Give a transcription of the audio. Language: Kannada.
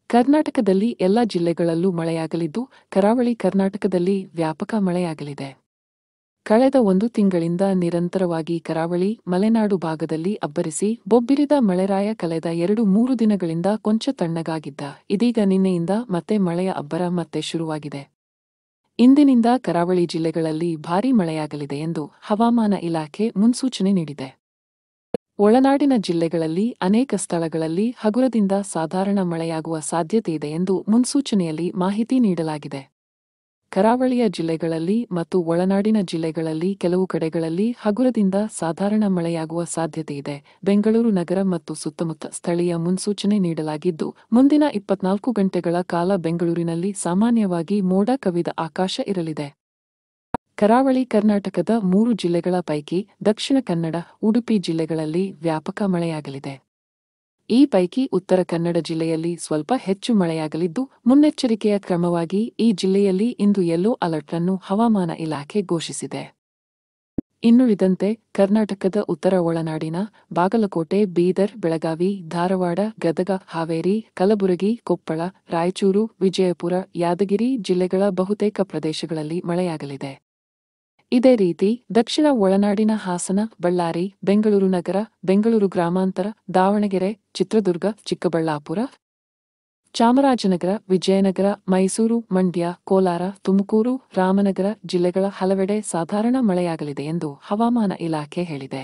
ಕರ್ನಾಟಕದಲ್ಲಿ ಎಲ್ಲ ಜಿಲ್ಲೆಗಳಲ್ಲೂ ಮಳೆಯಾಗಲಿದ್ದು, ಕರಾವಳಿ ಕರ್ನಾಟಕದಲ್ಲಿ ವ್ಯಾಪಕ ಮಳೆಯಾಗಲಿದೆ. ಕಳೆದ 1 ತಿಂಗಳಿಂದ ನಿರಂತರವಾಗಿ ಕರಾವಳಿ, ಮಲೆನಾಡು ಭಾಗದಲ್ಲಿ ಅಬ್ಬರಿಸಿ ಬೊಬ್ಬಿರಿದ ಮಳೆರಾಯ ಕಳೆದ 2-3 ದಿನಗಳಿಂದ ಕೊಂಚ ತಣ್ಣಗಾಗಿದ್ದ. ಇದೀಗ ನಿನ್ನೆಯಿಂದ ಮತ್ತೆ ಮಳೆಯ ಅಬ್ಬರ ಮತ್ತೆ ಶುರುವಾಗಿದೆ. ಇಂದಿನಿಂದ ಕರಾವಳಿ ಜಿಲ್ಲೆಗಳಲ್ಲಿ ಭಾರೀ ಮಳೆಯಾಗಲಿದೆ ಎಂದು ಹವಾಮಾನ ಇಲಾಖೆ ಮುನ್ಸೂಚನೆ ನೀಡಿದೆ. ಒಳನಾಡಿನ ಜಿಲ್ಲೆಗಳಲ್ಲಿ ಅನೇಕ ಸ್ಥಳಗಳಲ್ಲಿ ಹಗುರದಿಂದ ಸಾಧಾರಣ ಮಳೆಯಾಗುವ ಸಾಧ್ಯತೆಯಿದೆ ಎಂದು ಮುನ್ಸೂಚನೆಯಲ್ಲಿ ಮಾಹಿತಿ ನೀಡಲಾಗಿದೆ. ಕರಾವಳಿಯ ಜಿಲ್ಲೆಗಳಲ್ಲಿ ಮತ್ತು ಒಳನಾಡಿನ ಜಿಲ್ಲೆಗಳಲ್ಲಿ ಕೆಲವು ಕಡೆಗಳಲ್ಲಿ ಹಗುರದಿಂದ ಸಾಧಾರಣ ಮಳೆಯಾಗುವ ಸಾಧ್ಯತೆಯಿದೆ. ಬೆಂಗಳೂರು ನಗರ ಮತ್ತು ಸುತ್ತಮುತ್ತ ಸ್ಥಳೀಯ ಮುನ್ಸೂಚನೆ ನೀಡಲಾಗಿದ್ದು, ಮುಂದಿನ 24 ಗಂಟೆಗಳ ಕಾಲ ಬೆಂಗಳೂರಿನಲ್ಲಿ ಸಾಮಾನ್ಯವಾಗಿ ಮೋಡ ಕವಿದ ಆಕಾಶ ಇರಲಿದೆ. ಕರಾವಳಿ ಕರ್ನಾಟಕದ 3 ಜಿಲ್ಲೆಗಳ ಪೈಕಿ ದಕ್ಷಿಣ ಕನ್ನಡ, ಉಡುಪಿ ಜಿಲ್ಲೆಗಳಲ್ಲಿ ವ್ಯಾಪಕ ಮಳೆಯಾಗಲಿದೆ. ಈ ಪೈಕಿ ಉತ್ತರ ಕನ್ನಡ ಜಿಲ್ಲೆಯಲ್ಲಿ ಸ್ವಲ್ಪ ಹೆಚ್ಚು ಮಳೆಯಾಗಲಿದ್ದು, ಮುನ್ನೆಚ್ಚರಿಕೆಯ ಕ್ರಮವಾಗಿ ಈ ಜಿಲ್ಲೆಯಲ್ಲಿ ಇಂದು ಯೆಲ್ಲೋ ಅಲರ್ಟ್ ಅನ್ನು ಹವಾಮಾನ ಇಲಾಖೆ ಘೋಷಿಸಿದೆ. ಇನ್ನುಳಿದಂತೆ ಕರ್ನಾಟಕದ ಉತ್ತರ ಒಳನಾಡಿನ ಬಾಗಲಕೋಟೆ, ಬೀದರ್, ಬೆಳಗಾವಿ, ಧಾರವಾಡ, ಗದಗ, ಹಾವೇರಿ, ಕಲಬುರಗಿ, ಕೊಪ್ಪಳ, ರಾಯಚೂರು, ವಿಜಯಪುರ, ಯಾದಗಿರಿ ಜಿಲ್ಲೆಗಳ ಬಹುತೇಕ ಪ್ರದೇಶಗಳಲ್ಲಿ ಮಳೆಯಾಗಲಿದೆ. ಇದೇ ರೀತಿ ದಕ್ಷಿಣ ಒಳನಾಡಿನ ಹಾಸನ, ಬಳ್ಳಾರಿ, ಬೆಂಗಳೂರು ನಗರ, ಬೆಂಗಳೂರು ಗ್ರಾಮಾಂತರ, ದಾವಣಗೆರೆ, ಚಿತ್ರದುರ್ಗ, ಚಿಕ್ಕಬಳ್ಳಾಪುರ, ಚಾಮರಾಜನಗರ, ವಿಜಯನಗರ, ಮೈಸೂರು, ಮಂಡ್ಯ, ಕೋಲಾರ, ತುಮಕೂರು, ರಾಮನಗರ ಜಿಲ್ಲೆಗಳ ಹಲವೆಡೆ ಸಾಧಾರಣ ಮಳೆಯಾಗಲಿದೆ ಎಂದು ಹವಾಮಾನ ಇಲಾಖೆ ಹೇಳಿದೆ.